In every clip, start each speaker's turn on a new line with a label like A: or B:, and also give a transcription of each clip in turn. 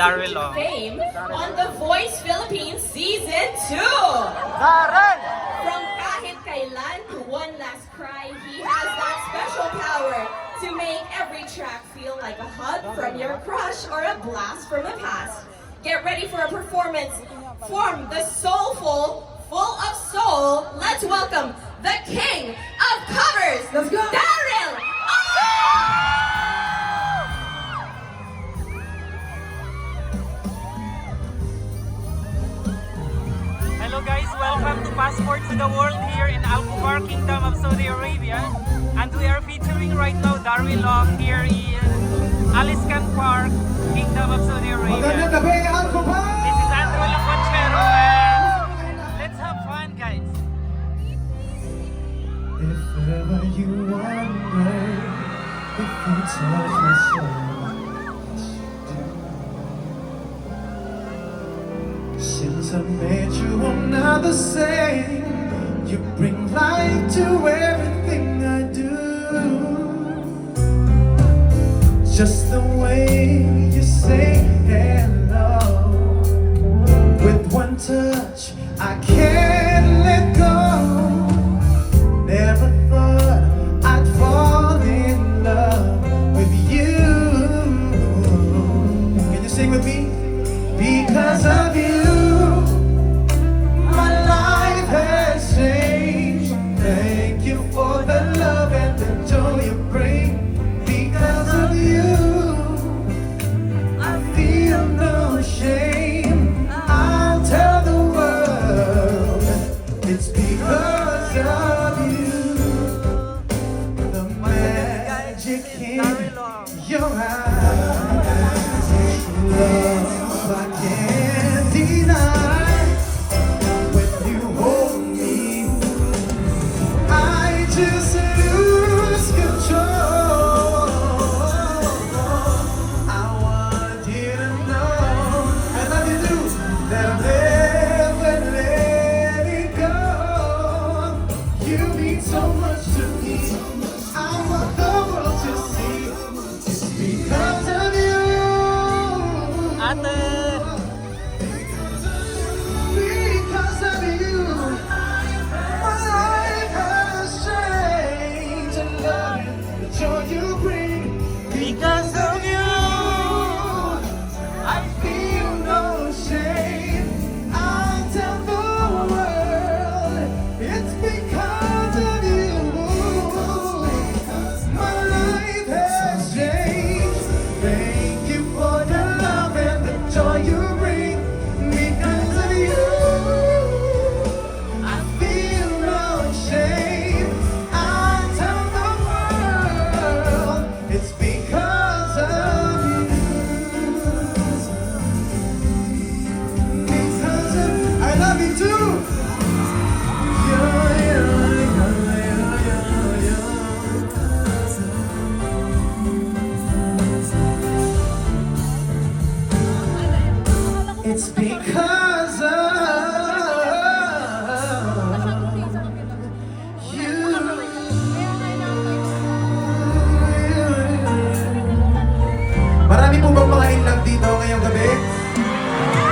A: Daryl Long.
B: Fame on The Voice Philippines Season 2!
C: Daryl!
B: From kahit kailan to One Last Cry, he has that special power to make every track feel like a hug from your crush or a blast from the past. Get ready for a performance from the soulful, full of soul. Let's welcome the king of covers,
C: Let's go!
B: Daryl!
A: Hello guys, welcome to Passport to the World here in Al Khobar, Kingdom of Saudi Arabia. And we are featuring right now Daryl Long here in Aliskan Park, Kingdom of Saudi
C: Magandang
A: Arabia.
C: gabi, Al Khobar!
A: This is Andrew Laconchero and let's have fun guys.
C: If ever you wonder if you touch my soul, since I met you, I'm not the same. You bring light to everything I do. Just the way you say hello, with one touch I can't let go. Never thought I'd fall in love with you. Can you sing with me? Because of you, my life has changed. Thank you for the love and the joy you bring. Because of you, I feel no shame. I'll tell the world it's because of you. The magic in your eyes, love I can't deny. When you hold me, I just lose control. I want you to know, I love you too, that I'll never let it go. You mean so much to me. I want the world to see it's because of you.
A: Ate!
C: Because of you, my life has changed. And love you, the joy you bring.
A: Because of you,
C: I feel no shame. I'll tell the world it's because of you. My life has changed. Thank you for the love and the joy you bring. Because of you, I feel no shame. I'll tell the world it's because of you. Because of I love you too. It's because of you. Marami po bang mga in love dito ngayong gabi?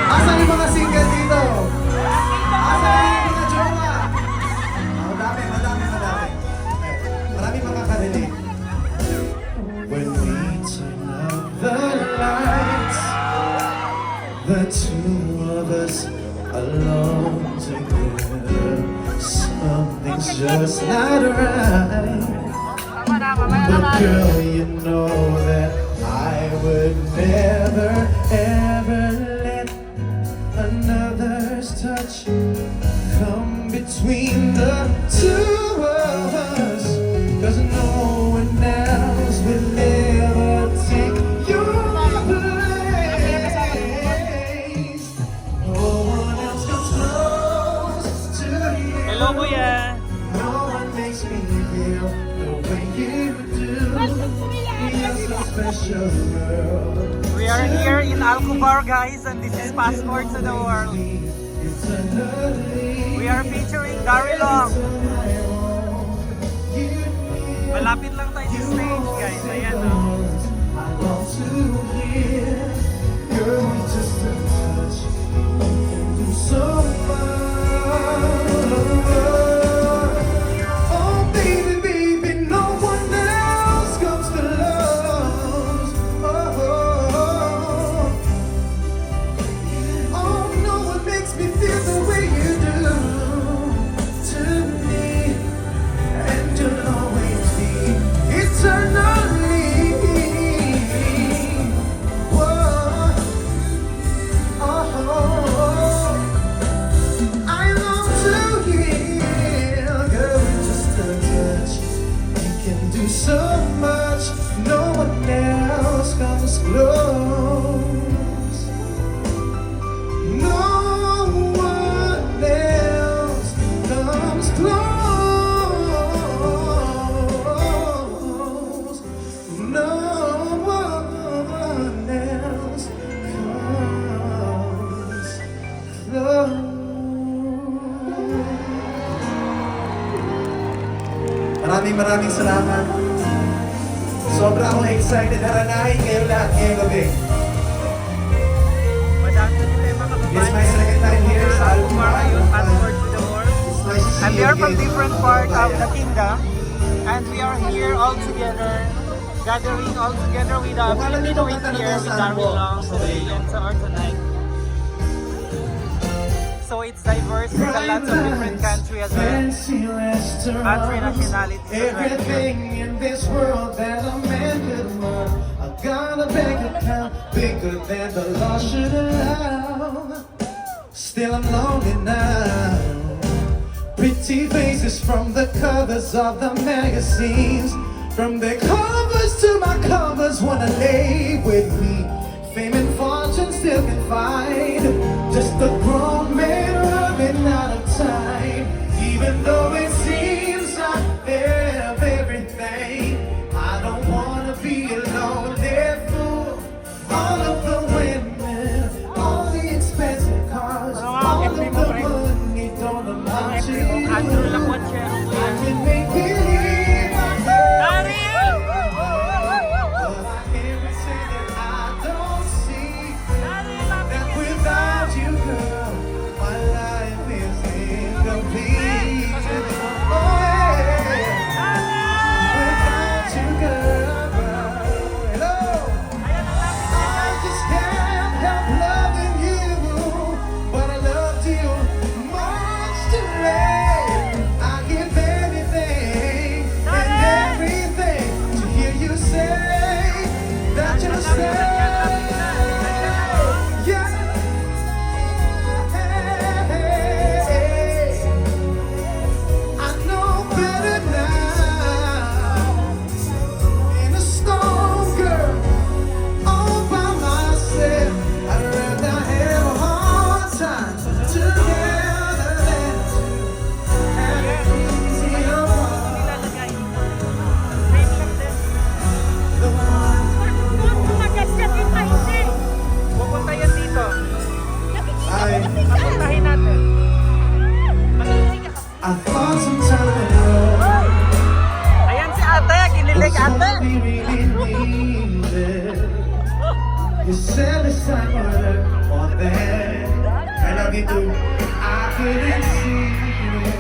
C: Asan yung mga single dito? Asan yung mga jowa? Madami. Marami makaka-relate. When we turn up the lights, the two of us alone together, something's just not right. But girl, you know that I would never ever let another's touch come between the two of us. 'Cause no one else will ever take your place. No one else comes close to you.
A: hello kuya.
C: No one makes me feel the way you do. You're so special, girl.
A: We are here in Al Khobar guys and this is Passport to the World. We are featuring Daryl Long. Malapit lang tayo sa stage guys. Ayan o.
C: I want to hear your Maraming salamat. Sobra akong excited na ranahin kayo lahat ngayong gabi.
A: Madami na sila yung mga
C: It's my second time here sa
A: Alcumar ngayon, Passport to the World.
C: It's nice to see
A: And
C: you
A: we are from
C: again.
A: different part of the kingdom. And we are here all together, gathering all together with the Filipino Week here with Darwin Long today and so or tonight. So it's diverse with a lot of different countries as well.
C: Fancy restaurants,
A: Country nationalities as well.
C: everything in this world that a man could want. I got a bank account bigger than the law should allow. Still I'm lonely now. Pretty faces from the covers of the magazines. From their covers to my covers wanna lay with me. Fame and fortune still can find. Just a grown man running out of time. Even though it seems I have everything, I don't wanna be alone. Therefore, all of the women, all the expensive cars, all of the money don't amount to
A: Andrew
C: you.
A: Lakwat siya.
C: I can make believe I have,
A: Ariel!
C: but I can't pretend that I don't see that without you, girl, my life is incomplete. Oh yeah, without you, girl, hello. I just can't help loving you, but I loved you much too late. I give anything and everything to hear you say that you're staying. I know better now. In a storm, girl, all by myself, I'd rather have a hard time together than to have it easy apart. The
A: Pupunta yan dito.
C: I
A: Papuntahin natin.
C: thought some time ago,
A: Ayan si ate, kinilig ate.
C: something really needed. You said it's time for her more than I love you too. I couldn't see it.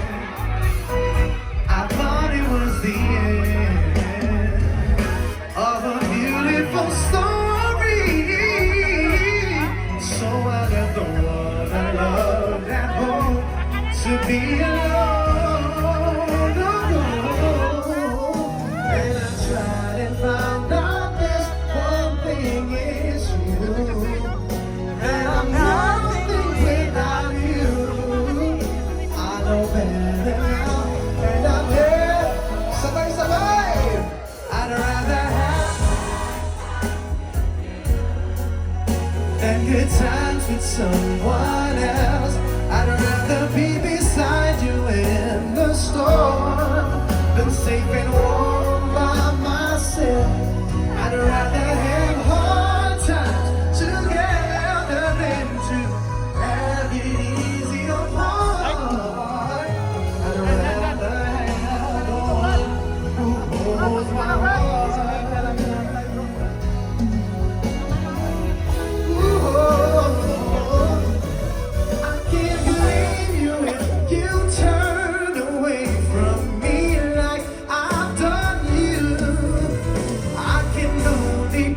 C: I thought it was the end of a beautiful story. So I left the one I loved at home to be alone. No, no. And I tried and found out this one thing is true, that I'm nothing without you. I know better now, and I'm there. Sabay-sabay. I'd rather have than good times with someone else. I'd rather be beside you in the storm than safe and warm by myself. I'd rather have hard times together than to have it easy apart. I'd rather have the one who holds my heart. I can't blame you if you turn away from me like I've done you. I can only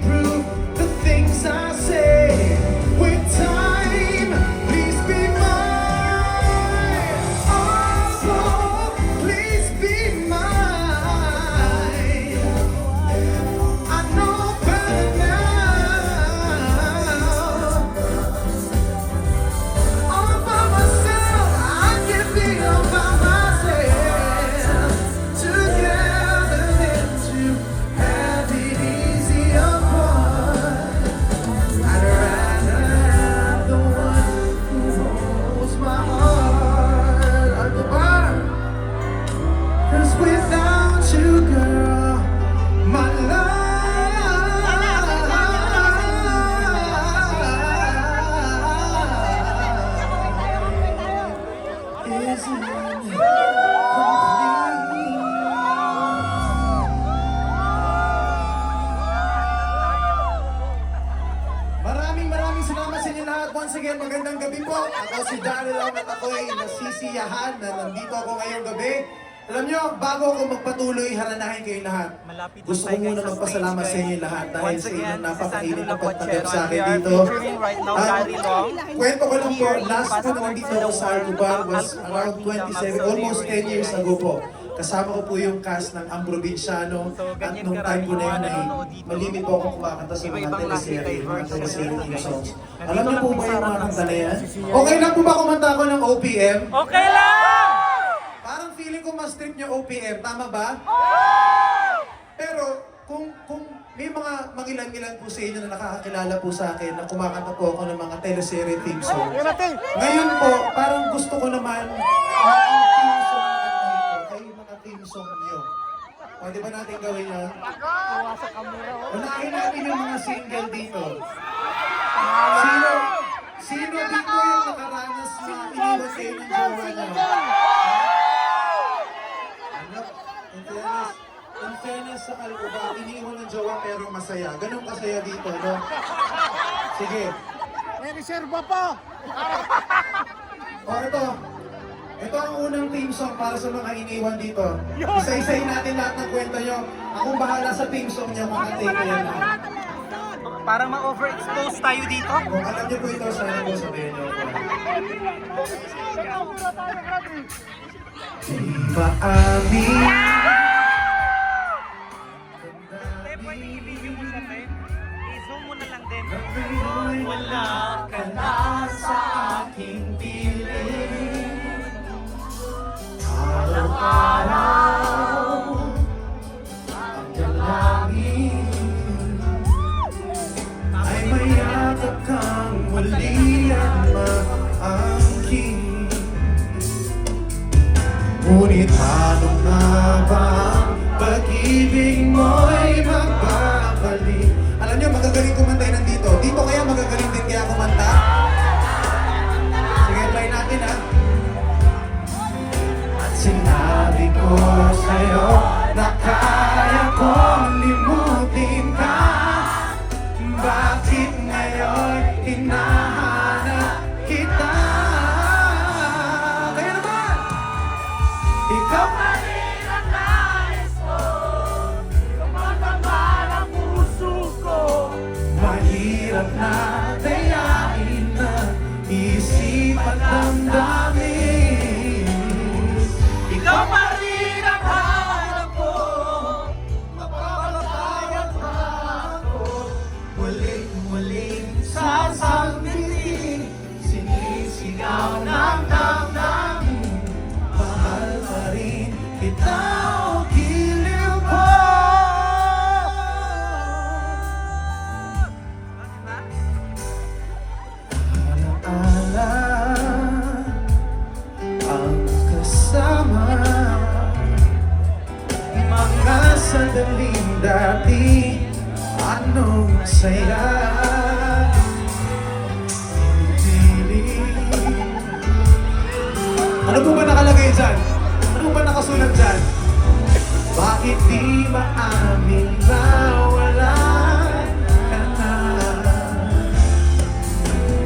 C: once again, magandang gabi po. Ako si Daryl Long at ako'y nasisiyahan na nandito ako ngayong gabi. Alam nyo, bago ako magpatuloy, haranahin kayo lahat.
A: Malapit
C: Gusto ko
A: tayo, guys,
C: muna
A: sa
C: magpasalamat
A: stage,
C: sa inyo
A: guys.
C: lahat dahil
A: Once
C: sa
A: again,
C: inyong
A: this is
C: napakainit
A: Andrew
C: na pagtanggap sa akin
A: We are
C: dito.
A: featuring right now Dari Long.
C: Kwento ko lang po,
A: Here in
C: last po na
A: Passport
C: nandito
A: to the
C: ako sa
A: World,
C: Alcobar was
A: Alcobar
C: around
A: Kingdom of
C: 27,
A: Saudi
C: almost 10 years
A: Arabia.
C: ago po. Kasama ko po yung cast ng Ang Probinsyano
A: So,
C: at
A: ganyan
C: nung time ko na yun
A: karami
C: ay
A: mga nanonood dito.
C: malimit po akong kumakanta sa mga
A: Iba-ibang klase
C: teleserye, mga
A: diverse
C: teleserye
A: guys.
C: theme songs.
A: Nandito
C: Alam niyo
A: lang
C: po
A: po
C: ba
A: sa
C: yung mga
A: harap ng
C: kanta na yan?
A: stage.
C: Okay lang po ba kumanta ako ng OPM?
A: Okay lang!
C: Parang feeling ko mas trip niyo OPM, tama ba? Pero kung may mga mangilan-ilan po sa inyo na nakakakilala po sa akin na kumakanta po ako ng mga teleserye theme songs. Ngayon po, parang gusto ko naman na ang theme song na ito ay mga theme song niyo. Pwede ba natin gawin yun? Unahin natin yung mga single dito. Sino dito yung nakaranas na iniwan kayo ng jowa niyo? Ano? In fairness sa Alcobar, iniwan ng jowa pero masaya. Ganun kasaya dito, no? Sige.
D: May reserva pa!
C: O ito. Ito ang unang theme song para sa mga iniwan dito. Isa-isayin natin lahat ng kwento nyo. Akong bahala sa theme song nyo, mga take ko yan.
A: Parang ma-overexpose tayo dito.
C: Kung alam nyo po ito, sana po sabihin nyo po. Di ba amin?
A: Te, pwede i-video mo siya, te. I-zoom mo na lang din.
C: Wala ka na sa aking piling. Araw-araw ang dalangin ay mayakap kang muli at maangkin. Ngunit ano nga ba ang pag-ibig mo'y magbabalik? Alam nyo, magagaling kumanta yun nandito. Dito kaya magagaling din kaya kumanta? Sige, try natin ha. At sinabi ko sa'yo na kaya kong limutin ka. Bakit ngayon hinahanap kita? Kaya naman! Ikaw pa rin ang nais ko. Tumatambal ang puso ko. Mahirap na dayain na isip at damdamin. Ikaw pa rin ang hanap ko. Mapapalapayat pa ako. Muling-muling sasambitin. Sinisigaw ng damdamin. Mahal pa rin kita o giliw po. Alaala ang kasama. Mga sandaling dati, anong saya. Ano po ba nakalagay dyan? Ano ba nakasulat dyan? Bakit di maamin na wala ka na?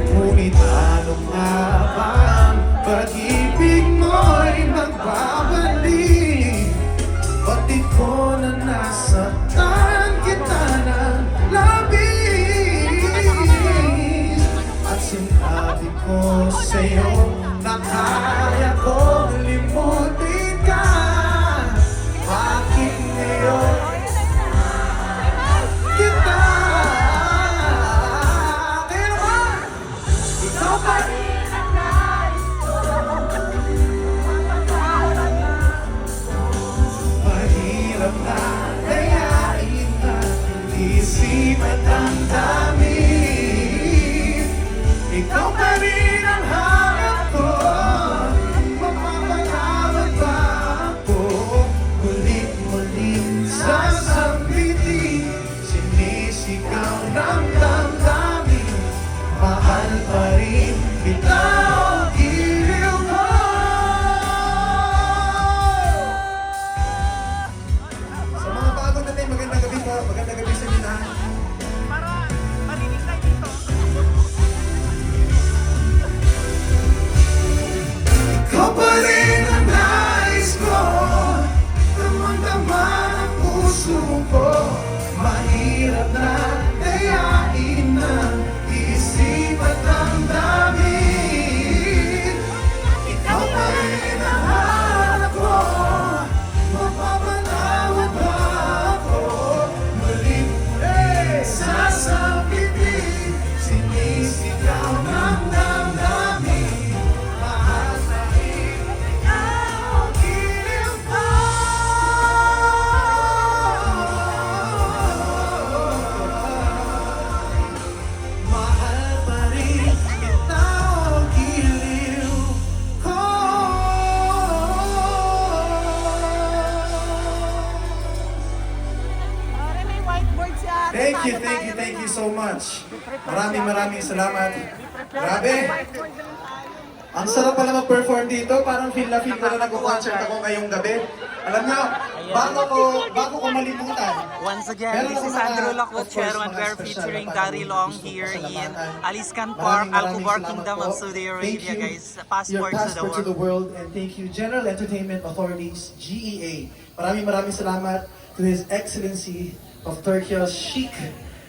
C: Ngunit ano nga ba ang pag-ibig mo'y magbabalik? Pati ko na nasaktan kita ng labis. At sinabi ko sa'yo na kaya kong limutin ka. Bakit ngayon kita? Kaya naman, ikaw pa rin ang nais ko. Mahirap na dayain na isip at ang damdamin. Ikaw pa rin ang hanap ko. Mapapatawad ba ako? Mulit-muling sasambitin. Sinisigaw ng damdamin. Mahal pa rin kita o giliw mo. Sa mga bago natin, magandang gabi po. Magandang gabi sa inyo lahat.
A: Para marinig tayo dito.
C: so much. Maraming salamat. Grabe! Ang sarap pala mag-perform dito. Parang feel na nag-concert ako ngayong gabi. Alam nyo, bago ko malimutan.
A: Once again,
C: Meron
A: this
C: ako
A: is
C: mga,
A: Andrew
C: of
A: Lacwochero
C: course,
A: and
C: mga
A: we're
C: special
A: featuring
C: na
A: Dari Long
C: pasalubong
A: here
C: sa
A: in
C: Salamatan.
A: Aliscan Park,
C: Maraming
A: Alcobar
C: salamat
A: Kingdom
C: po.
A: of Saudi
C: Thank
A: Arabia,
C: you.
A: guys.
C: Your
A: Passport to the world.
C: And thank you General Entertainment Authorities, GEA. Maraming salamat to His Excellency of Turkey's Sheikh.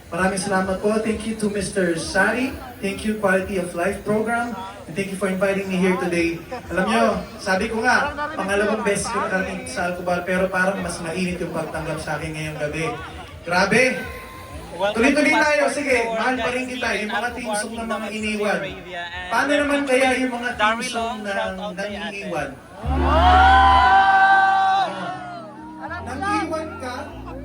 C: Maraming salamat po. Thank you to Mr. Sari. Thank you Quality of Life Program. And thank you for inviting me here today. Alam nyo, sabi ko nga, pangalawang beses ko nakarating sa Alcobar, pero parang mas mainit yung pagtanggap sa akin ngayong gabi. Grabe! Tuloy-tuloy tayo, sige, mahal pa rin kita, yung mga team song na mga iniwan. Paano naman kaya yung mga team song na nangiiwan? Nang-iwan ka,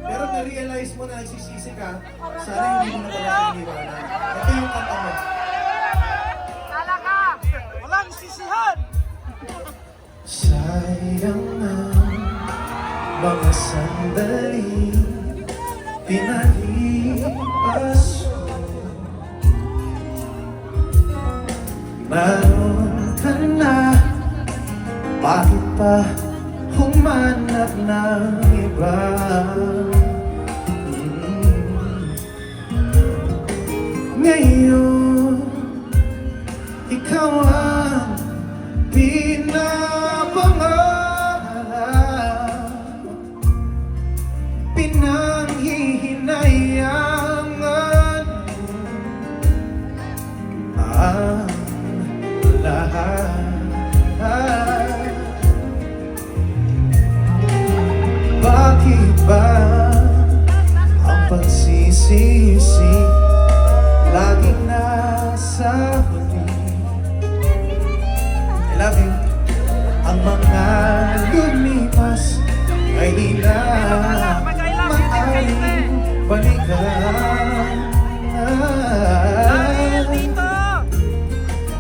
C: pero na-realize mo na nagsisisi ka, sana hindi mo na pala iniwanan. Ito yung kanta mo.
D: Walang sisihan!
C: Sayang na mga sandali pinalipas ko. Naroon ka na, bakit pa humanap ng iba? Ngayon, ikaw ang pinapangarap, pinanghihinayangan ang lahat. Bakit ba ang pagsisisi laging nasa huli? I love you. Ang mga lumipas ay di na maaaring balikan.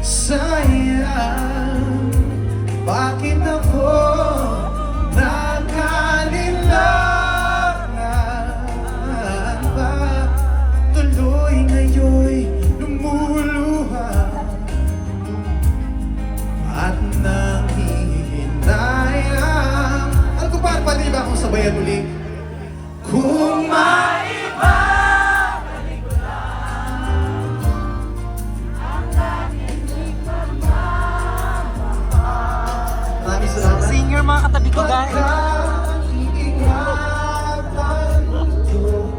C: Sayang, bakit ako nagkalilangan ba? Tuloy ngayon'y lumuluha at nanghihinayang. Alcobar, pwede ba akong sabayan muli? Kung maiba, maraming salamat.
A: Singer mga katabi ko, guys.
C: Pag-iingatan ito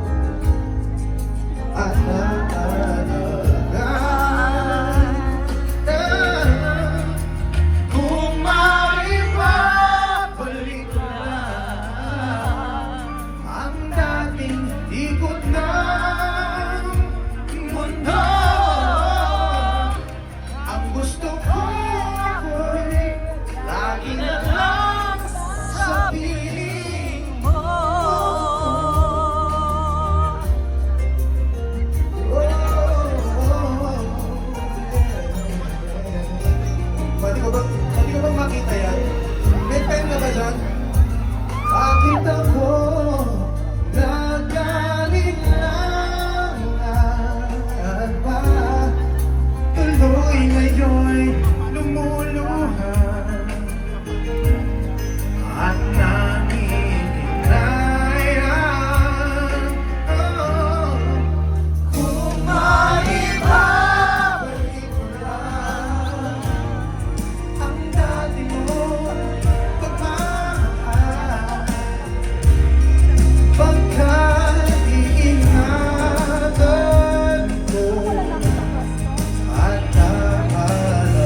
C: at natalagaan. Kung maibabalik ko lang ang dating ikot ng mundo, ang gusto ko ako'y lagi na lang sa piling mo. Pwede ko bang makita yan? May pen ka ba dyan? Bakit ako nagkalilangan ba? Tuloy ngayon'y lumuluha at nanghihinayang. Kung maibabalik ko lang ang dati mong pagmamahal, pagkat iingatan ko at naalagaan.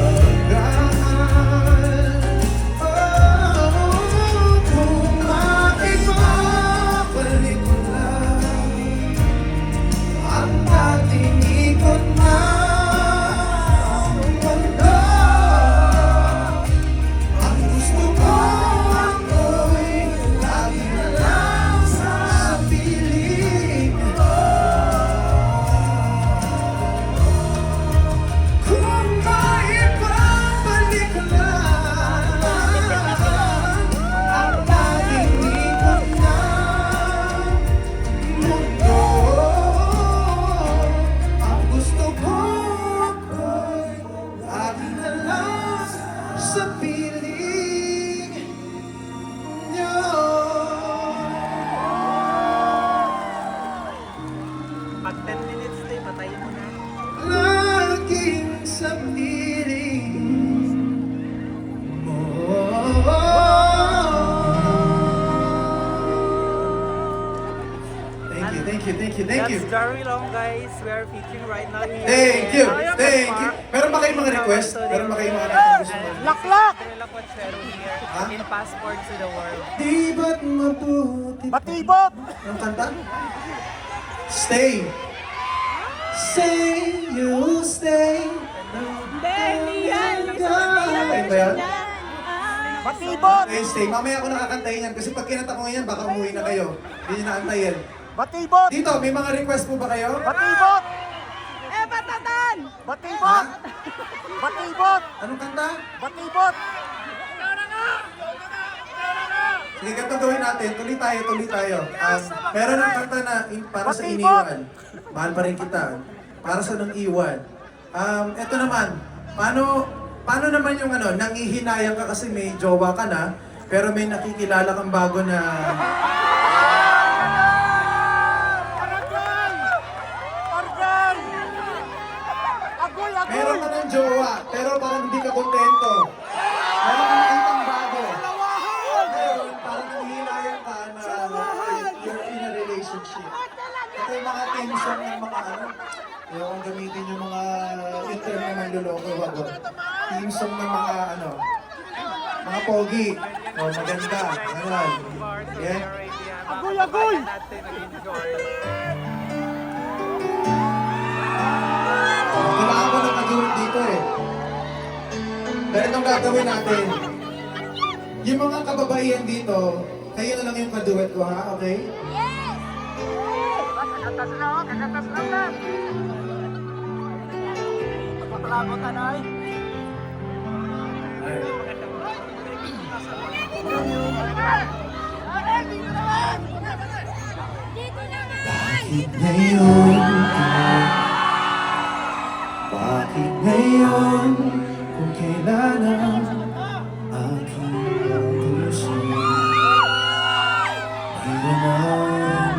A: That's
C: you.
A: Darry Long, guys. We are featuring right now here.
C: Thank you.
A: in Alscan
C: Thank you.
A: Park.
C: Meron ba kayong mga request? Meron ba kayong mga gusto mo?
D: Laklak!
A: Darry Long Conchero here
C: Ha?
A: in Passport to the World.
C: Di ba't mabuti?
D: Batibot!
C: Ang kanta? Stay. Say you stay. Hindi yan. Ayun ba yan?
D: Batibot!
C: Okay, stay. Mamaya ako nakakantayin yan kasi pag kinanta ko ngayon, baka umuwi na kayo. Hindi nyo nakantayin.
D: Batibot!
C: Dito, may mga request po ba kayo?
D: Batibot! Batibot! Batibot!
C: Anong kanta?
D: Batibot!
C: Sige, ganito gawin natin. Tuloy tayo. Meron ng kanta na para sa
D: Batibot!
C: iniwan. Mahal pa rin kita. Para sa nang iwan. Ito naman. Paano naman yung nangihinayang ka kasi may jowa ka na, pero may nakikilala kang bago na...
D: Aragay! Aragay! Agoy!
C: Meron ka ng jowa, pero parang hindi ka kontento. Meron ka nakitang bago. Ngayon, parang nangihinayang ka na you're in a relationship. Ito yung mga team song ng mga yung gamitin yung mga term na manluloko, wag. Team song ng mga pogi. O, maganda. Ganun. Yeah.
D: Agoy! Agoy!
C: Kailangan ko ng kadulit dito eh. Dahil itong gagawin natin. Yung mga kababaihan dito, kayo na lang yung kaduet ko ha, okay?
D: Pagpapalabot ka na eh.
C: Bakit ngayon? Bakit ngayon? Kung kailan ang aking puso mayroon ang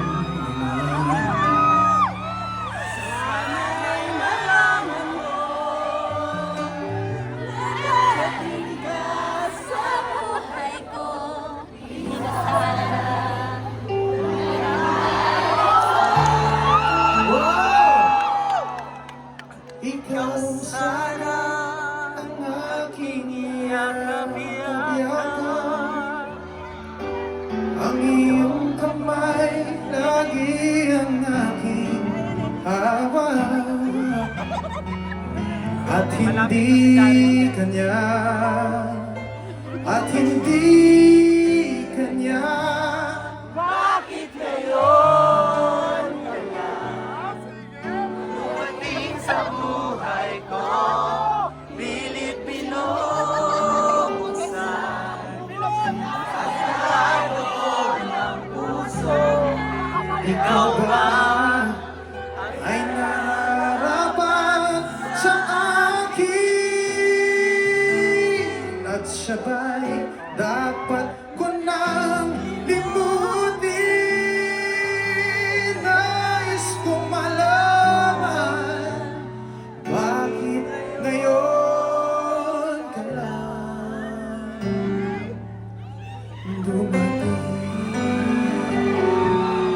C: ikaw sana ang aking yakap-yakap. Ang iyong kamay lagi ang aking hawak. At hindi kanya, at hindi kanya.
D: Bakit ngayon?
A: Dumating sa buhay ko, pilit
C: Ikaw ba ay nararapat sa akin? At siya ba'y dapat ko nang limutin? Nais kong malaman bakit ngayon ka lang dumating.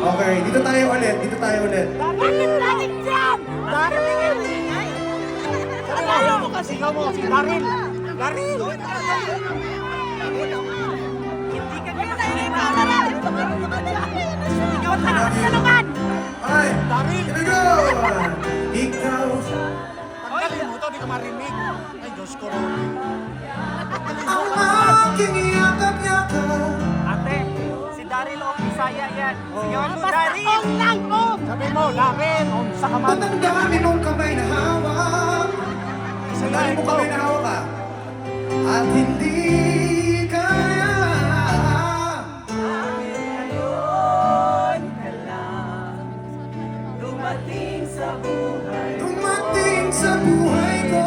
C: Okay, dito tayo ulit.
D: Daryl dyan! Daryl! Sabi mo kasi ikaw mo, si Daryl! Daryl!
A: Hindi ka na
D: Ikaw naman!
C: Ay!
D: Daryl!
C: Here we go! Ikaw
D: Pagkalin mo ito, di ka marinig. Ay, Diyos ko rin.
C: ang aking yakap-yakap.
A: Ate, si Daryl Ong Bisaya yan. Sigawan mo, Daryl!
D: Sabi mo, Daryl! Sa
C: Ba't
D: kaman.
C: ang dami mong kamay na hawak?
D: Isa
C: Ang
D: na
C: dami mong
D: ito.
C: kamay na hawak ka. At hindi kaya. Dumating sa buhay ko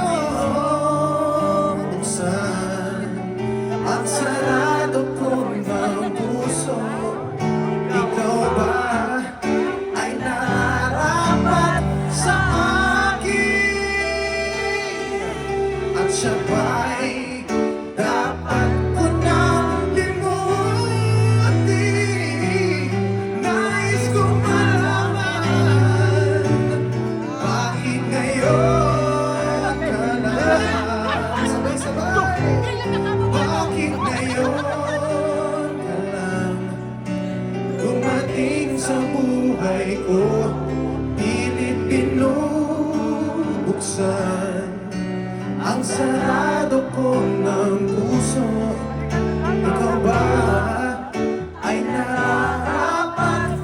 C: buksan ang sarado ko ng puso. Ikaw ba ay nararapat sa akin? At siya ba'y dapat ko nang limutin? Nais kong malaman buksan ang sarado ko ng puso. Ikaw ba ay narapat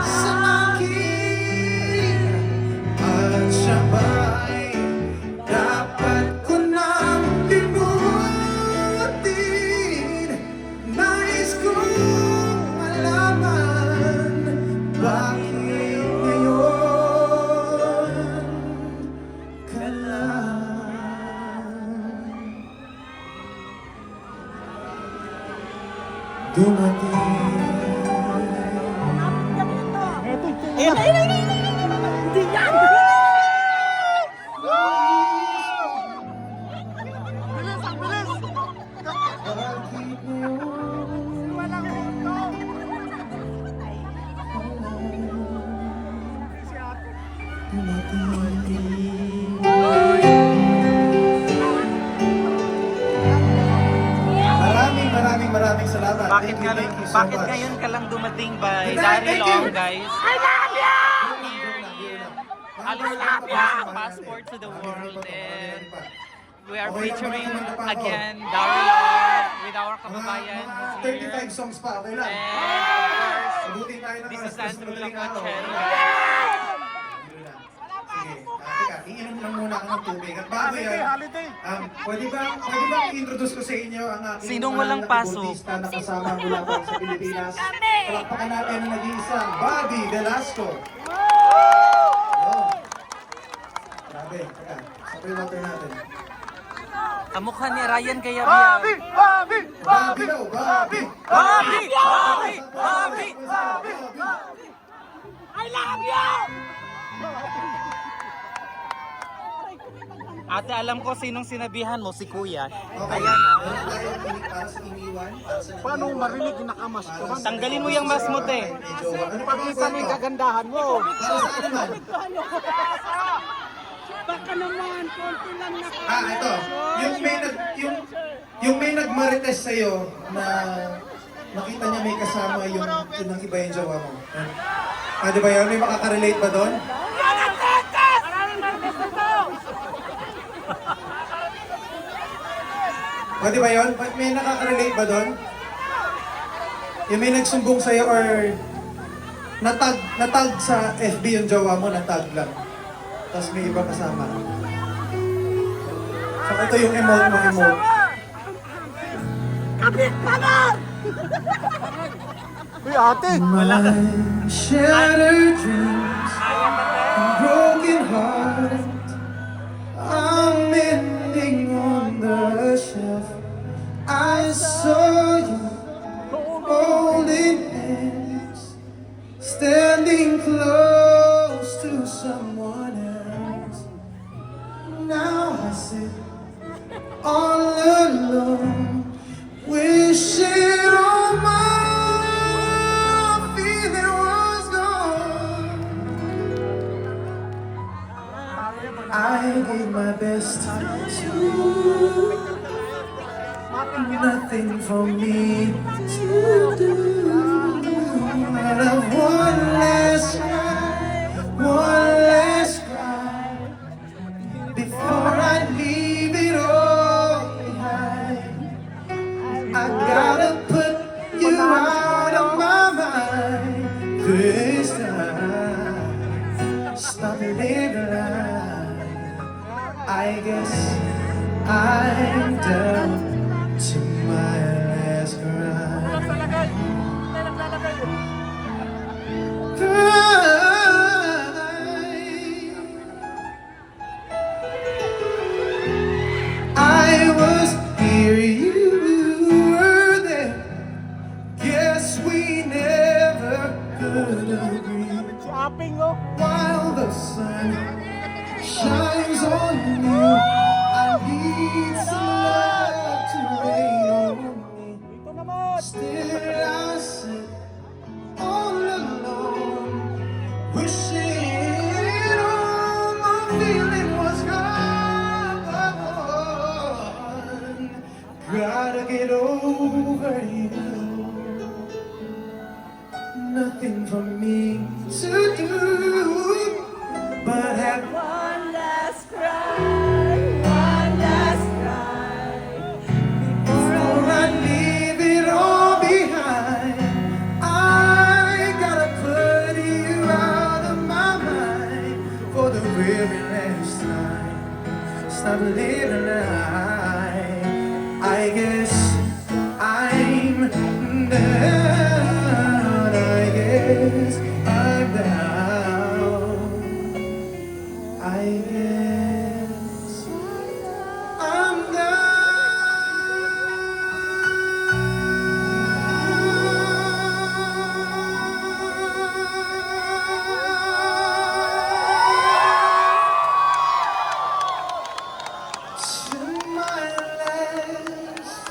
C: sa akin? At siya ba'y dapat ko nang limutin? Nais kong malaman bakit ngayon ka lang dumating. Bakit ngayon Maraming salamat.
A: Bakit,
C: Thank you so
A: bakit
C: much.
A: ngayon ka lang dumating by
C: Thank
A: Daryl
C: you.
A: Ong, guys? I love you! Here in Aliskania, Passport to the World, and we are featuring again Daryl Ong with our kababayan
C: Mga
A: who's
C: 35
A: here.
C: songs pa, okay lang.
A: And of course,
C: Sagutin tayo ng
A: this is
C: alas 2
A: Andrew
C: madaling araw.
A: Lacochen.
C: Sige, teka, iinom lang muna ako ng tubig. At bago yan,
D: Holiday.
C: pwede ba i-introduce ko sa inyo ang aking
A: Sinong
C: mahal
A: walang
C: na
A: pasok?
C: keyboardista na kasama mula pa sa Pilipinas. Palakpakan natin ang nag-iisang Bobby Velasco. Yun. Grabe, teka, sabay water natin.
A: Kamukha ni Ryan Gayabian.
C: Bobby daw, Bobby!
A: Bobby! Bobby! Bobby!
C: I love you!
A: Ate, alam ko sinong sinabihan mo, si Kuya.
C: Okay,
A: Ayan.
C: meron tayong para sa iniwan, para sa
D: Paano
C: nag-iwan.
D: marinig yung nakamas ko?
A: Tanggalin mo yung mas mo, te.
C: Medyo, ano pa ba
D: Pakita mo yung kagandahan mo.
C: Para sa ano man?
E: Baka naman, konti lang na.
C: Ito. Yung may nagmarites sa'yo na nakita niya may kasama yung ng iba yung jowa mo. Di ba yun? May makaka-relate ba doon? Di ba yun? May nakaka-relate ba doon? Yung may nagsumbong sa'yo or natag sa FB yung jowa mo, natag lang. Tapos may iba kasama. So ito yung emote mo, emote.
E: Kapit ka na!
D: Uy, ate!
C: My shattered dreams, broken heart, I'm mending on the shelf. I saw you holding hands, standing close to someone else. Now I sit all alone, wishing all my feeling was gone. I gave my best to nothing for me to do. But of one last cry before I leave it all behind. I gotta put you out of my mind this time. Stop it in the line. I guess I'm down to my last cry. I was here, you were there. Guess we never could agree.
D: Si Aping, oh!
C: While the sun shines on you, I need some love to rain on me.
D: Ito naman!
C: Still I sit all alone, wishing all my feeling was gone. Gotta get over you. Nothing for me to do but have one last cry I'm living right. I guess I'm down. I guess I'm down. I guess I'm to my last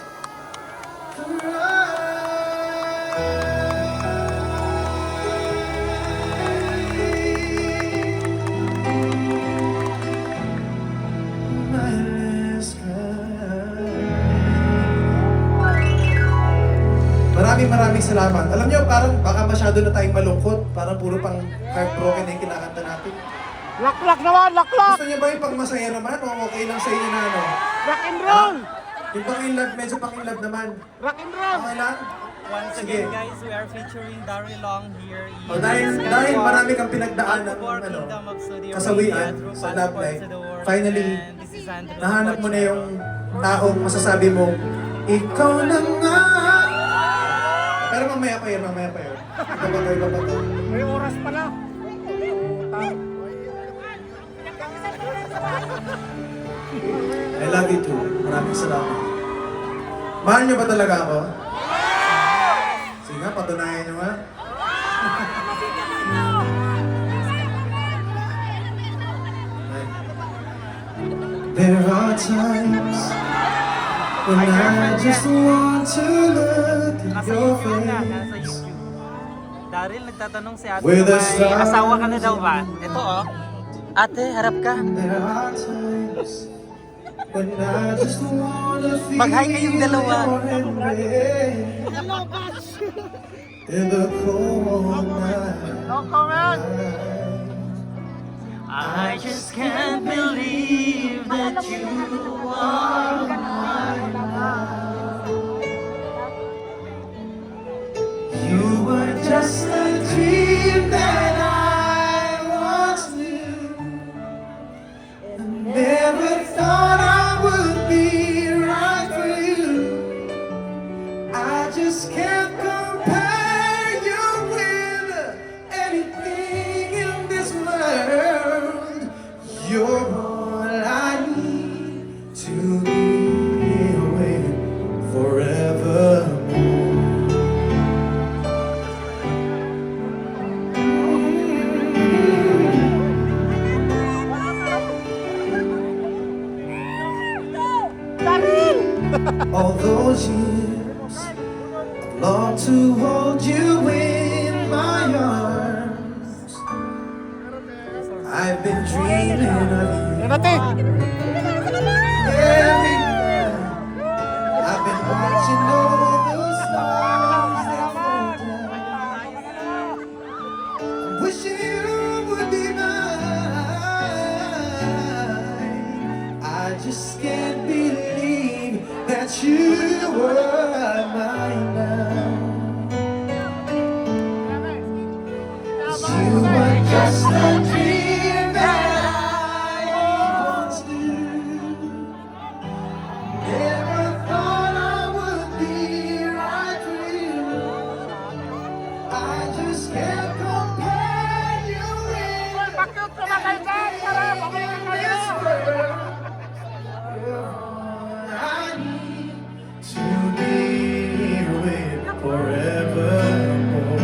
C: Maraming salamat. Alam niyo, parang baka masyado na tayong malungkot. Parang puro pang heartbroken na yung kinakanta natin.
E: Laklak naman, laklak!
C: Gusto niyo ba yung pang masaya naman o okay lang sa inyo na ano?
E: Rock and roll!
C: Yung pang in love, medyo pang in love naman.
E: Rock and roll!
C: Okay lang?
A: Once
C: Sige.
A: again, guys, we are featuring Daryl Long here in
C: O, dahil marami kang pinagdaan ng
A: Alcobar
C: ano,
A: Kingdom of Saudi Arabia
C: kasawian
A: through
C: sa love
A: Passport
C: life,
A: to the World.
C: finally,
A: And this is Andrew
C: nahanap mo na
A: Pochero.
C: yung taong masasabi mo, ikaw na nga. Pero mamaya pa yun. Iba pa to.
E: May oras pala.
C: I love you too. Maraming salamat. Mahal niyo ba talaga ako? Sige nga, patunayan niyo nga. There are times when I just want to look at
A: Nasa
C: your
A: YouTube na, nasa
C: face.
A: YouTube. Daryl, nagtatanong si ate
C: With
A: kung
C: the
A: may
C: stars
A: asawa ka na daw ba? Ito oh. Ate, harap ka.
C: There are times when I just wanna feel
A: Mag-hi kayong dalawa.
C: your embrace. In the cold night.
E: No comment!
A: I just can't believe that you are mine.
C: You were just a dream that I once knew. Never thought I would be right for you. I just can't compare you with anything in this world. You're all I need to be with forevermore. All those years, I've longed to hold you in my arms. I've been dreaming of you
E: Yan ate!
C: every night. I've been watching all the stars that fall down. Wishing you would be mine. I just can't believe that you were mine now. 'Cause you were just a dream that I once knew. Never thought I would be right for you. I just can't compare you with
E: Bakit sumakay dyan? Tara, pabalik kayo!
C: this world. You're all I need to be with forevermore.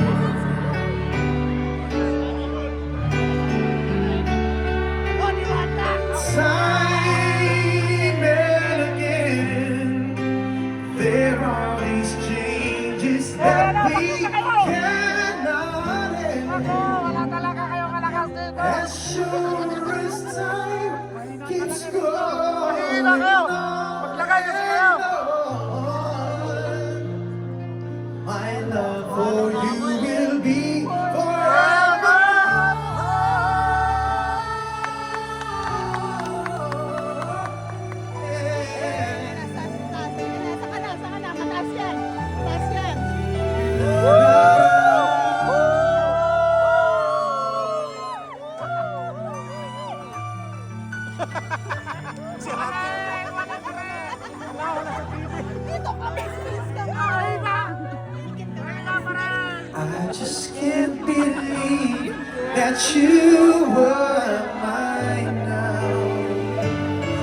C: Time and again, there are these changes that we cannot end.
E: Wala talaga kayong kalakas dito!
C: As sure as time keeps going
E: Mahina kayo! Maglagay kasi kayo!
C: on, my love for you will be forever.
D: Si ate.
C: that you were mine now.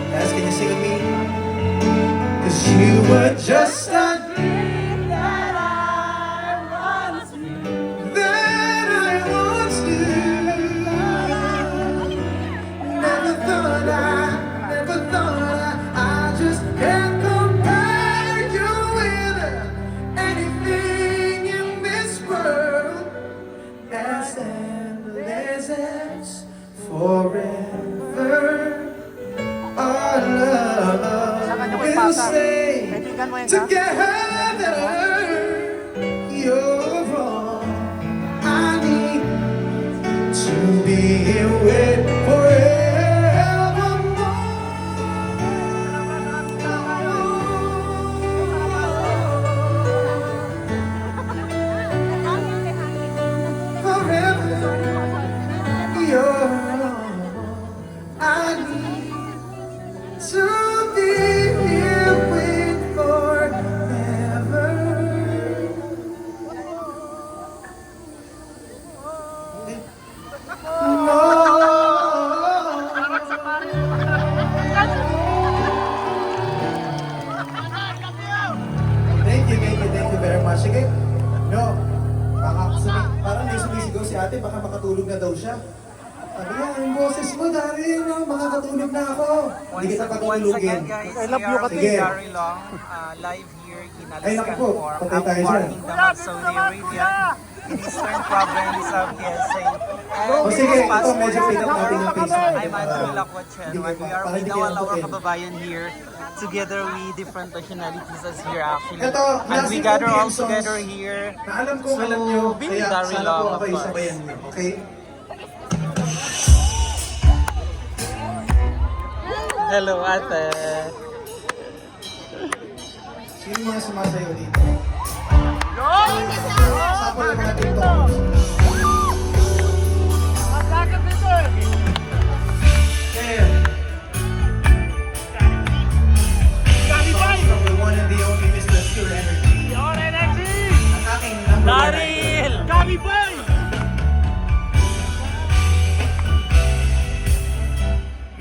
C: Guys, can you sing with me? 'Cause you were just a dream that I once knew. Never thought I just can't compare you with anything in this world. As endless as forever, our love will stay together. You're all I need to be here with Thank you very much. Sige, no, parang may sumisigaw si ate, baka makatulog na daw siya. Sabi niya, yung boses mo, Daryl, no, makakatulog na ako. Hindi kita
A: Once
C: patulugin.
A: again, guys,
E: I love
A: we
E: you,
A: are
E: Kati.
A: with Daryl Long, live here in
C: Ay, naku
A: Aliscan
C: po,
A: for
C: patay tayo
A: Al-Kubar
C: dyan.
A: Kingdom of Saudi Arabia, in Eastern Province of KSA. And
C: O sige,
A: this
C: ito
A: passport
C: medyo pinap natin yung face natin.
A: I'm Andrew Lacwachen, and we are
C: para
A: with
C: hindi
A: now
C: kayo
A: our
C: antukin.
A: kababayan here, together with different nationalities as here actually.
C: Ito,
A: And we
C: klaseng
A: gather all
C: OPM songs
A: together here.
C: Na alam kong alam nyo,
A: be
C: kaya
A: Daryl
C: sana
A: Long,
C: po
A: of
C: ako
A: course.
C: isabayan nyo, okay?
A: Hello, ate.
C: Sino yung mga sumasayo dito? Sample yung mga TikTok.
E: Ang sakit dito eh.
C: Yeah. From the one and the only Mr. Pure Energy.
E: Your energy!
C: Ang aking number one idol.
A: Daryl!
E: Gabi Boy!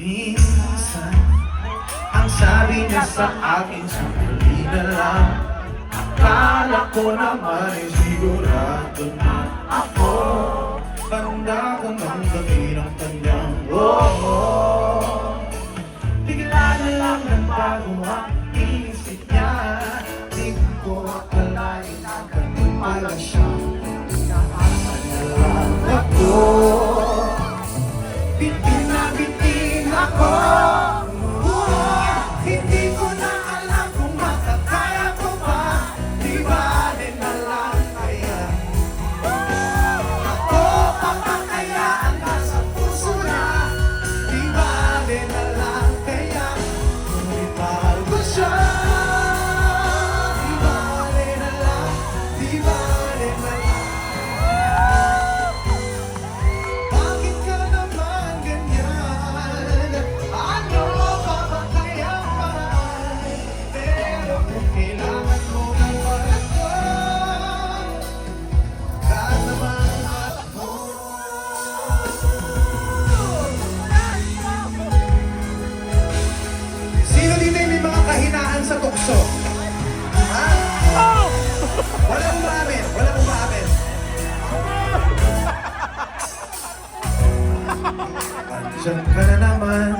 C: Minsan, ang sabi niya sa akin, sandali na lang. Akala ko naman ay sigurado na ako. Banda ko ng gabi ng kanyang bigla na lang nagbago ang isip niya. Di ko akalain na ganun pala siya. Inaasa niya lang ako. Bitin na bitin ako. Hindi ko na alam kung makakaya ko pa. Di bale na lang kaya. Ako papakayaan na sa puso na. Di bale na lang kaya. Ngunit mahal ko siya. Di bale na lang. Di bale na lang. Bakit ka naman ganyan? Ano pa ba kaya paraan? Pero kung kailangan mo ng malasyon, kahit naman ako. Sino dito yung may mga kahinaan sa tukso? Ha? Walang umamin, walang umamin. Andiyan ka na naman.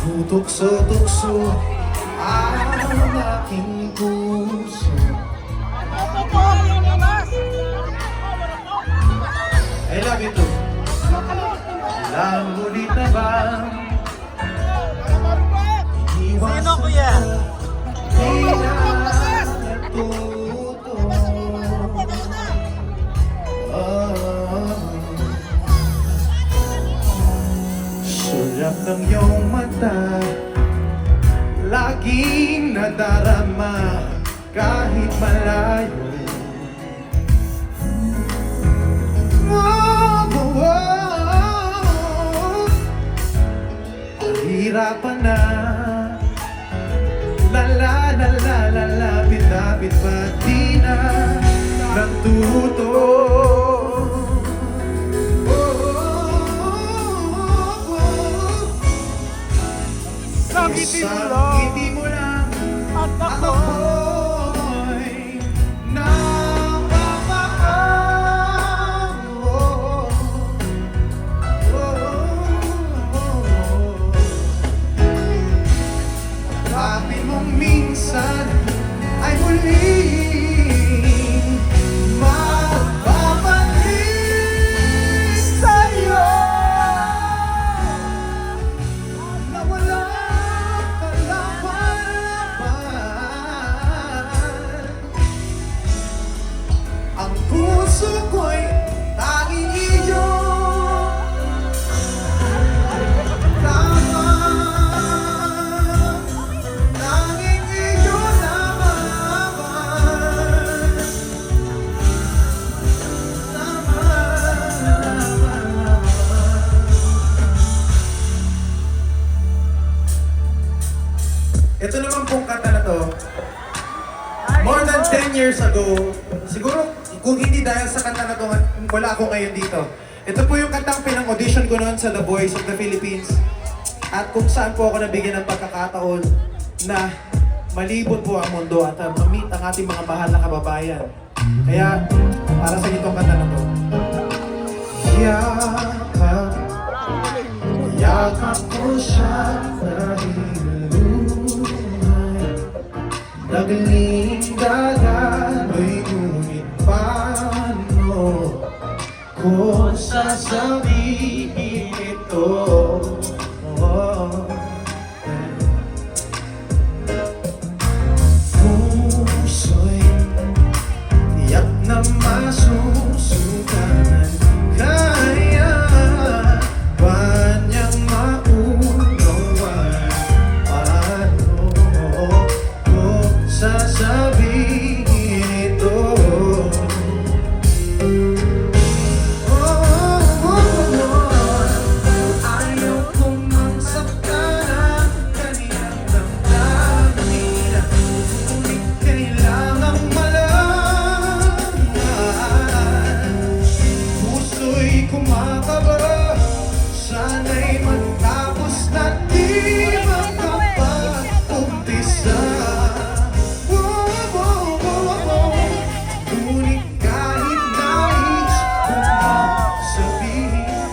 C: Tutukso-tukso ang aking puso. I love you too. Lang ulit na ba?
A: Sino, kuya?
C: Di na natuto. Sulat ng iyong mata, laging nadarama kahit malayo. Hirapan na. Lalapit-lapit pa di na natuto.
D: Isang ngiti mo
C: Isang
D: lang.
C: ngiti mo lang
D: At
C: at
D: ako.
C: ako'y napapaan. Kapit mong minsan ay muling magbabalik sa'yo na walang kalaban. Ang puso ko'y tanging iyo lamang, tanging iyo lamang, lamang. Ito naman pong kanta na to, more than 10 years ago, siguro kung hindi dahil sa kanta na to, wala ako ngayon dito. Ito po yung kantang pinang-audition ko noon sa The Voice of the Philippines. At kung saan po ako nabigyan ng pagkakataon na malibot po ang mundo at ma-meet ang ating mga mahal na kababayan. Kaya, para sa itong kanta na to. Yakap, yakap ko siya dahil lumay. Nagling dagano'y ngunit paano ko sasabihin ito? Puso'y tiyak na masusukanan. Kaya ba niyang maunawaan paano ko sasabihin ito? Ayaw kong mangsaktan ang kaniyang damdamin, ngunit kailangang malaman. Puso'y kumakaba, sana'y magtapos na di makapag-umpisa. Ngunit kahit nais kong sabihin,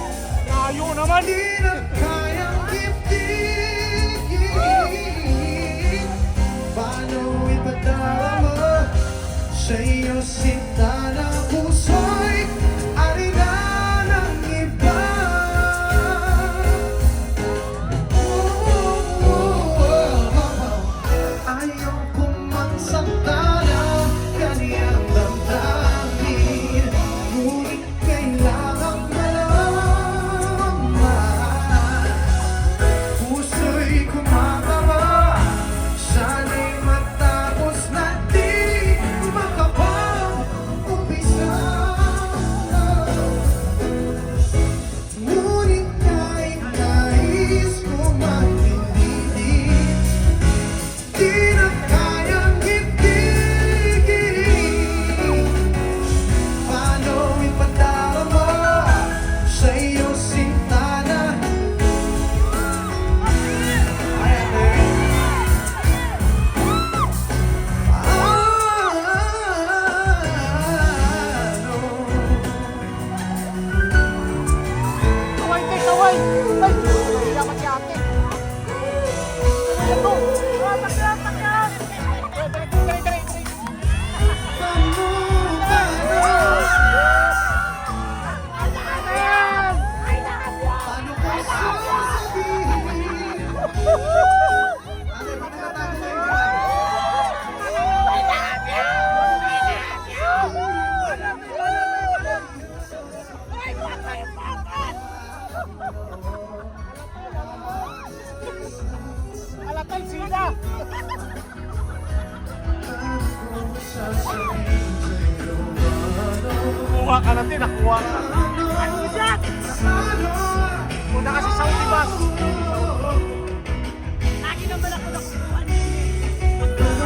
D: Layo naman.
C: di na kayang ibigin. Paano ipadarama sa'yo sinta na puso'y arina ng iba? Ayaw kong mangsaktan ang kaniyang damdamin, ngunit kailangang malaman. Puso'y kumakaba, sana'y matapos na di makapag-umpisa. Ngunit kahit nais ko magpilitin, di na kayang ibigin. Paano ipadarama sa'yo sinta na
D: Kaway, tay, kaway. Ay, dapat si ate. Ito. Tatak yan. Dali.
C: paano ko sasabihin?
D: Alatay, sida. Kuha ka natin, nakuha ka. Ano siya? Punta kasi sa Ulibas. Lagi naman ako nakukuha.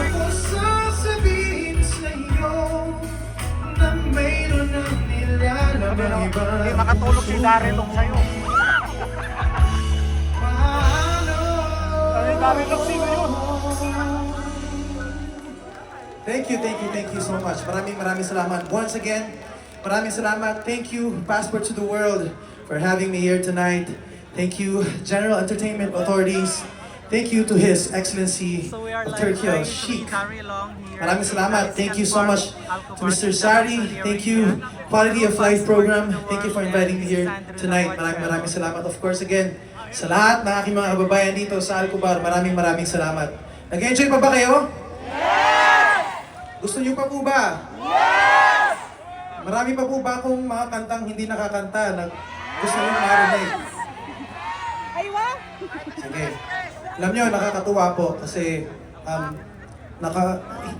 C: Ako sasabihin sa'yo na mayroon ng nilalabang iba.
D: Hindi makatulog si Daryl sa'yo.
C: Paano
D: Daryl Long Singer yun.
C: Thank you so much. Maraming salamat. Once again, maraming salamat. Thank you, Passport to the World, for having me here tonight. Thank you, General Entertainment Authorities. Thank you to His Excellency
A: So we are
C: of
A: live
C: Turkey,
A: trying to
C: Sheikh.
A: meet Daryl Long here.
C: Maraming salamat.
A: in
C: Thank you so
A: Aliscan
C: much
A: Park,
C: to Mr.
A: Alcobar,
C: Sari.
A: Saudi
C: Thank
A: Arabia.
C: you, Quality of Life Program.
A: Passport to the
C: Thank you for
A: World
C: inviting me
A: and
C: here
A: Sandro
C: tonight.
A: Lawat.
C: Maraming salamat. Of course, again, sa lahat ng aking mga kababayan dito sa Alcobar, maraming salamat. Nag-enjoy pa ba kayo? Yes! Gusto niyo pa po ba? Yes! Marami pa po ba akong mga kantang hindi nakakanta na gusto niyo marinig?
E: Aywa!
C: Sige. Alam niyo, nakakatuwa po kasi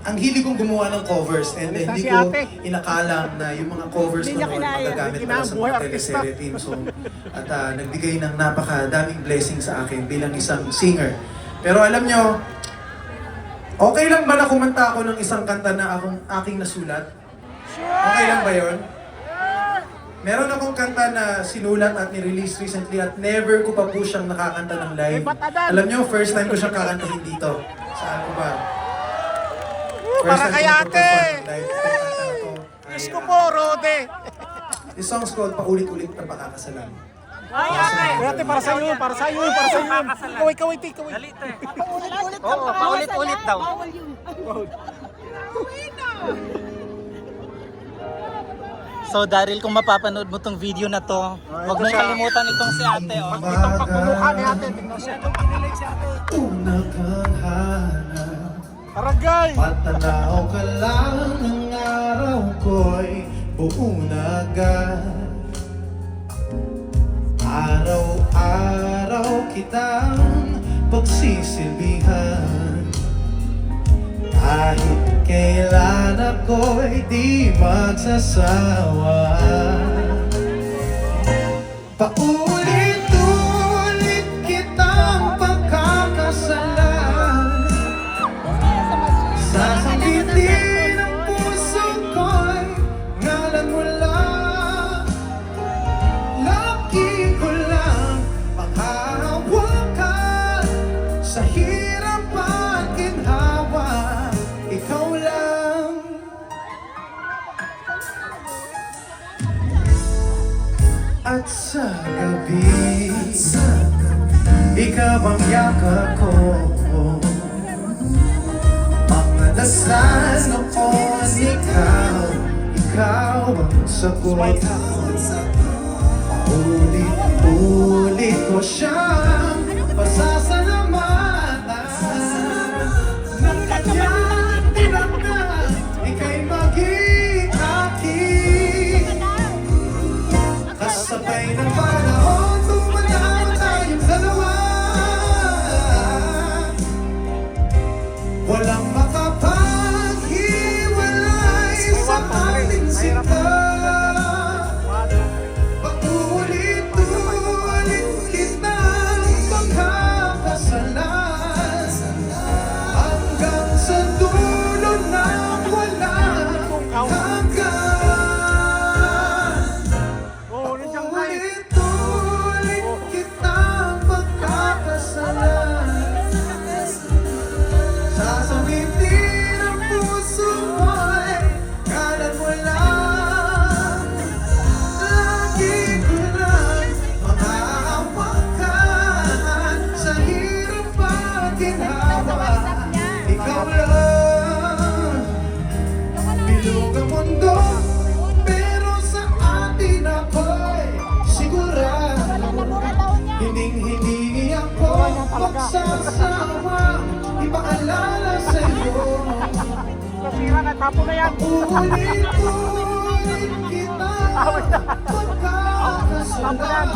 C: ang hilig kong gumawa ng covers and
D: Basta
C: hindi
D: si
C: ko
D: ate.
C: inakalam na yung mga covers
D: Hindi
C: ko
D: niya
C: noon
D: kinaya.
C: magagamit
D: Hindi
C: para sa
D: kinabuhay
C: mga
D: artista.
C: teleserye team song at nagbigay ng napakadaming blessing sa akin bilang isang singer. Pero alam niyo, okay lang ba na kumanta ako ng isang kanta na aking nasulat? Okay lang ba yon? Meron akong kanta na sinulat at ni-release recently at never ko pa po siyang nakakanta ng live.
D: Eh, ba't adan?
C: Alam niyo, first time ko siyang kakantahin dito sa Alcobar.
D: Para kay ate! Diyos ko po, Rode!
C: This song's called Paulit-ulit na Pakakasalan.
A: Ay, ate!
D: Kuya ate, para sa'yo yun, para sa'yo yun, para sa'yo yun. Ikaw, ikaw.
A: Dali, te.
E: Paulit-ulit
A: Oo, paulit-ulit daw.
E: Bawal yun.
A: So Daryl, kung mapapanood mo tong video na to, huwag mong kalimutan itong si ate, oh.
D: Itong pagmumukha ni ate, tingnan siya.
C: Una kang hanap,
D: Aragay!
C: patanaw ka lang ng araw ko'y buong agad. Araw-araw kitang pagsisilbihan, kahit kailan ako'y di magsasawa. Paulit-ulit kitang pagkakasalan, sasakitin ang puso ko'y ngalan mo lang. Lagi ko lang makahawakan sa hirap at ginhawa, ikaw lang. At sa gabi, ikaw ang yakap ko. Mga dasal noon, ikaw ang sagot. Ulit-ulit ko siyang pasasalamatan ng kanyang tinakda, ika'y maging akin. Kasabay ng panahon, tumanaw tayong dalawa. Walang makapaghiwalay sa ating sinta. Paulit-ulit kitang pagkakasalan, hanggang sa dulo ng walang hanggan.
D: Oo, ulit siyang live.
C: Paulit-ulit kitang pagkakasalan, sasabitin ang puso ko'y ngalan mo lang. Lagi ko lang makahawakan sa hirap at ginhawa, ikaw lang. Bilog ang mundo, pero sa atin ako'y sigurado. Hinding-hindi ako magsasawa, ipaalala sa'yo.
D: Nasira na, tapo na yan.
C: Ulit-ulit kita pagkakasalan,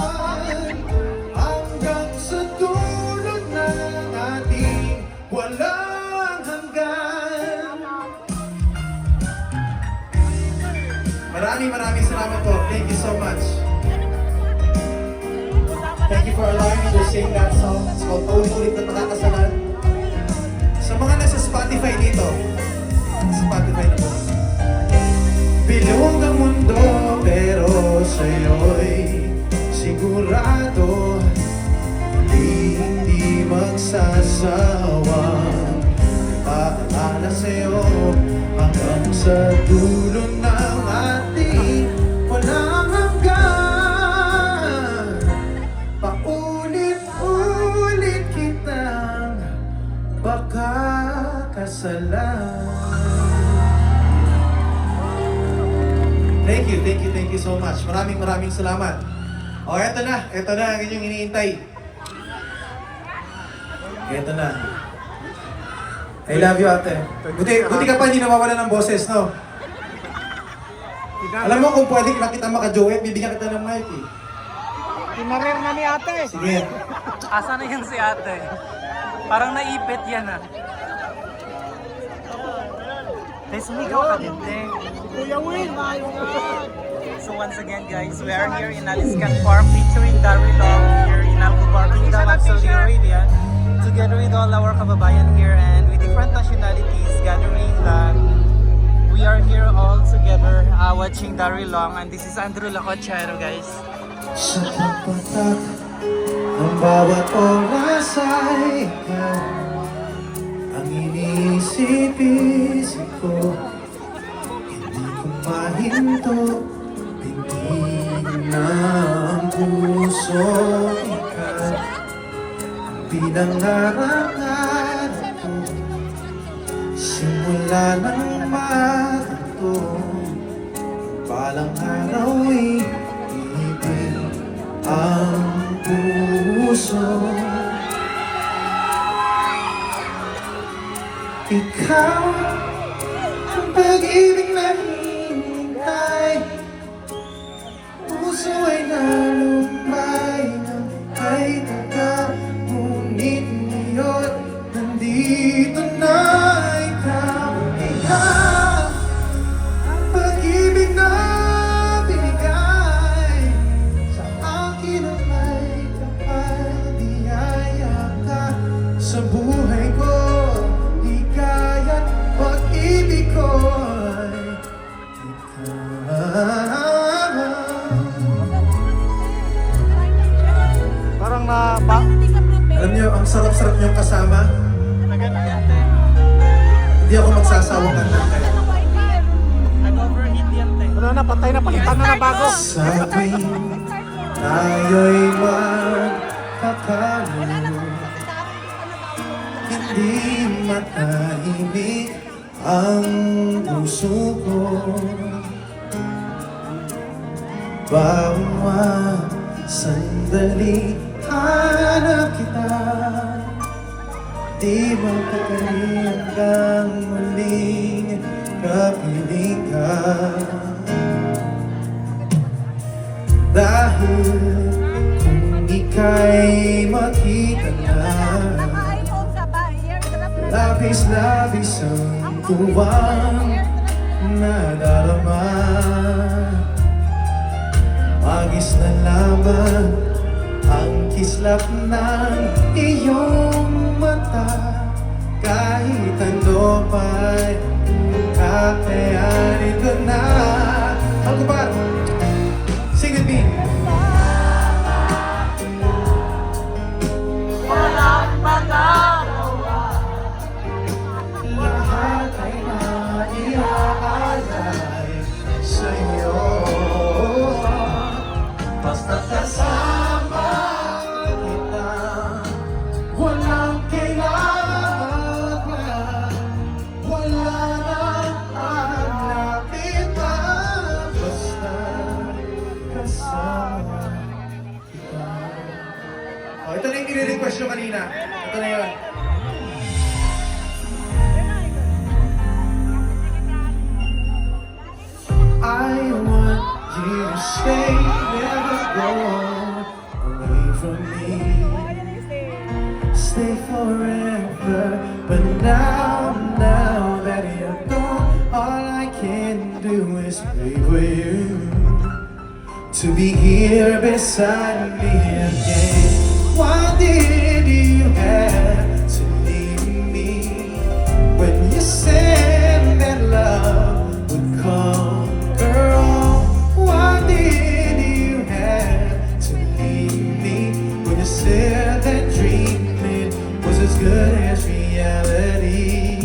C: hanggang sa dulo ng ating walang hanggan. Maraming salamat po. Thank you so much. Thank you for allowing me to sing that song. It's called Paulit-ulit na Pakakasalan. Sa mga nasa Spotify dito, Spotify na po. Bilog ang mundo, pero sa'yo'y sigurado hindi magsasama. sawang paalala sa'yo hanggang sa dulo ng ating walang hanggan. Paulit-ulit kitang pakakasalan. Thank you so much. Maraming salamat. O, eto na ang inyong iniintay. Eto na. I love you, ate. Buti ka pa hindi nawawala ng boses, no? Alam mo kung pwede kita maka-duet, bibigyan kita ng mic, eh.
D: Tinarer na ni ate.
C: Sige.
A: Asa na yan si ate? Parang naipit yan ah. Tay, sumigaw ka din, te.
D: Kuya Will, maayos na.
A: So once again guys, we are here in Aliscan Park featuring Darryl Long here in Al-Kubar Kingdom of Saudi Arabia, together with all our kababayan here and with different nationalities gathering lang. We are here all together watching Darryl Long, and this is Andrew Lacochero, guys.
C: Sa pagpatak ng bawat oras ay ikaw ang iniisip-isip ko. Hindi ko mahinto, pintig na ang puso ikaw. Pinangarangan ko simula ng maganto. Balang araw'y ibig ang puso. Ikaw ang pag-ibig na hinihintay. Puso ay nalumbay ng ay taga. Ngunit ngayon nandito na ikaw. Ikaw ang pag-ibig na binigay sa akin ang may kapal-biyaya ka sa buhay ko. Hikaya't pag-ibig ko ay ikaw.
D: Parang
C: Alam niyo, ang sarap-sarap niyong kasama.
A: Nagano yan, te.
C: Hindi ako magsasawang kanta kayo.
A: Nag-overheat yan, te.
D: Wala na, patay na, palitan na na bago.
C: Sa tuwing tayo'y magkakaroon, hindi matahimik ang puso ko. Bawat sandali hanap kita, di magkakali hanggang muling kapiling ka. Dahil kung ika'y makita na, labis-labis ang tuwang nadarama. Magis na lamang ang kislap ng iyong mata. Kahit ano pa'y kakayanin ko na. Al-Kubar, sing with me.
A: Walang magagawa.
C: Lahat ay maiaalay sa'yo. Basta kasama kita, walang kailangan pa, wala nang hanapin pa. Basta kasama kita. Oh, ito na yung nire-request nyo kanina. Ito na yun. I want you to stay, never go away from me. Stay forever, but now that you're gone, all I can do is pray for you to be here beside me again. Why did you have to leave me when you said that love would come? Girl, why did you have to leave me when you said that dreaming was as good as reality.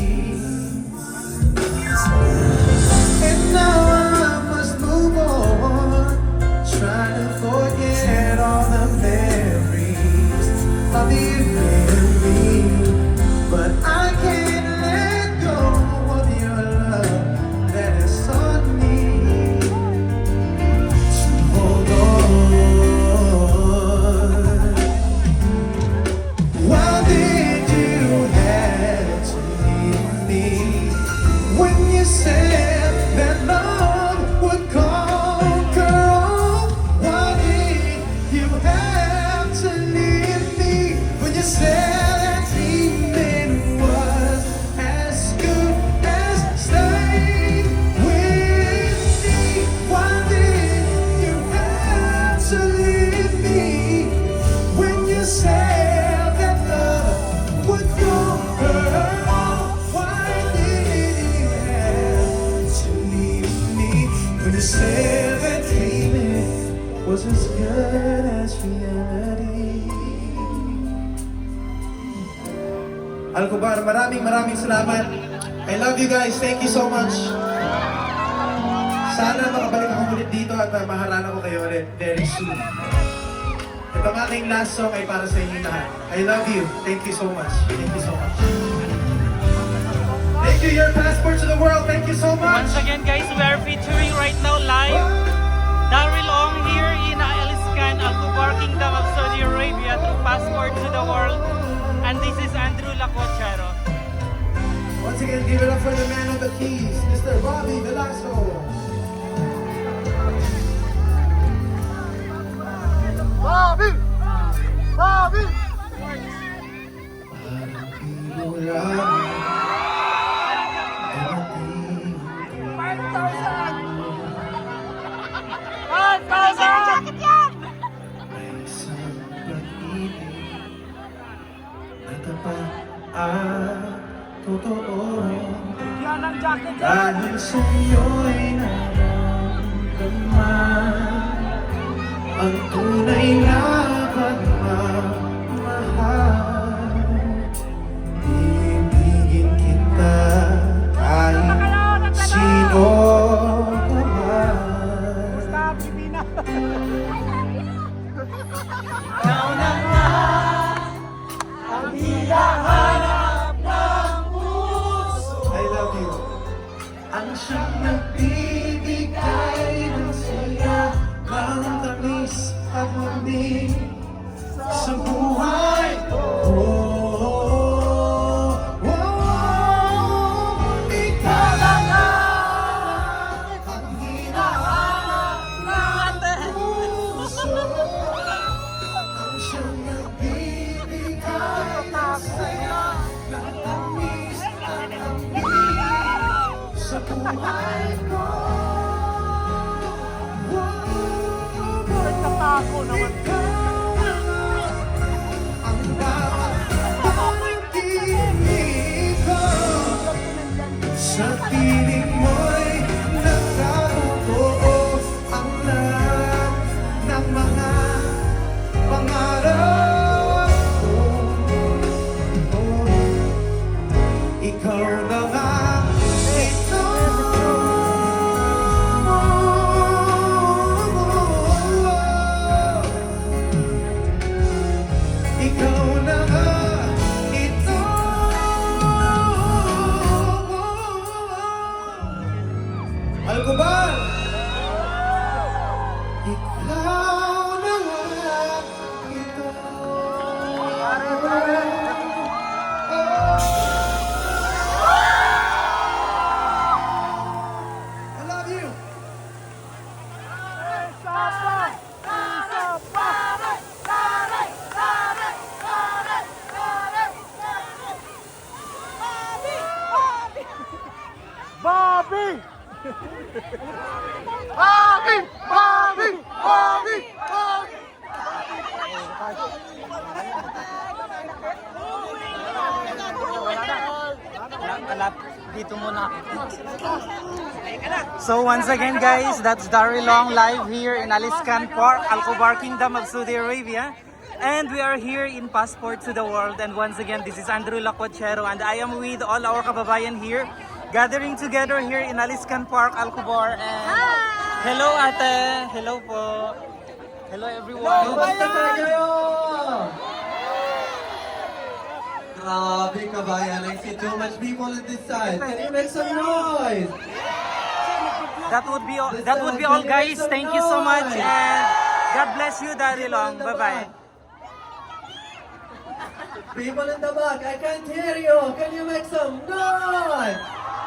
C: And now I must move on, trying to forget all the memories of you and me. But I can't let go of your love that is on me. So hold on. Why did you have to leave me when you said that love would conquer all? Why did you have to leave me when you said that dreaming was as good as staying with me? Why did you have to leave me when you said that love would conquer all? Why did you have to leave me when you said that dreaming was as good as reality? Alcobar, maraming salamat. I love you guys. Thank you so much. Sana makabalik ako ulit dito at maharana ko kayo ulit very soon. Itong aking last song ay para sa inyo lahat. I love you. Thank you so much. Thank you so much. Thank you, your passport to the world. Thank you so much.
A: Once again guys, we are featuring right now live Daryl Ong here in Aliscan, Alcobar Kingdom of Saudi Arabia through Passport to the World. And this is Andrew Lacochero.
C: Once again, give it up for the man on the keys, Mr. Bobby Velasco.
D: Bobby! Bobby!
C: Totoo
D: Yan ang jacket yan!
C: dahil sa'yo'y naramdaman ang tunay na pagmamahal. Ibigin kita kahit sino ka man.
D: Stop, Pipina!
C: Ikaw na nga ang hinahanap ng puso. I love you. Ang siyang nagbibigay ng saya, ng tamis at mami sa buhay ko. Ikaw na nga ang hinahanap ng puso. Ang siyang nagbibigay ng saya, ng tamis at mami sa buhay ko.
D: Nagtatago naman.
C: Ang bawat pag-ibig ko sa piling mo'y nagkatotoo ang lahat ng mga pangarap ko. Ikaw na nga ito. Ikaw na nga ito. Alcobar! Ikaw na nga ito. I love you.
D: Bobby! Bobby! Bobby! Bobby! Bobby!
A: Dito muna. So once again guys, that's Daryl Long live here in Aliscan Park, Alcobar Kingdom of Saudi Arabia. And we are here in Passport to the World. And once again, this is Andrew Lacuachero and I am with all our kababayan here, gathering together here in Aliscan Park, Alcobar. And hello ate! Hello po! Hello everyone!
C: Kamusta kayo? Grabe kabayan, I see too much people on this side. Can you make some noise?
A: That would be all guys. Thank you so much and God bless you, Daddy Long. Bye-bye.
C: People in the back, I can't hear you. Can you make some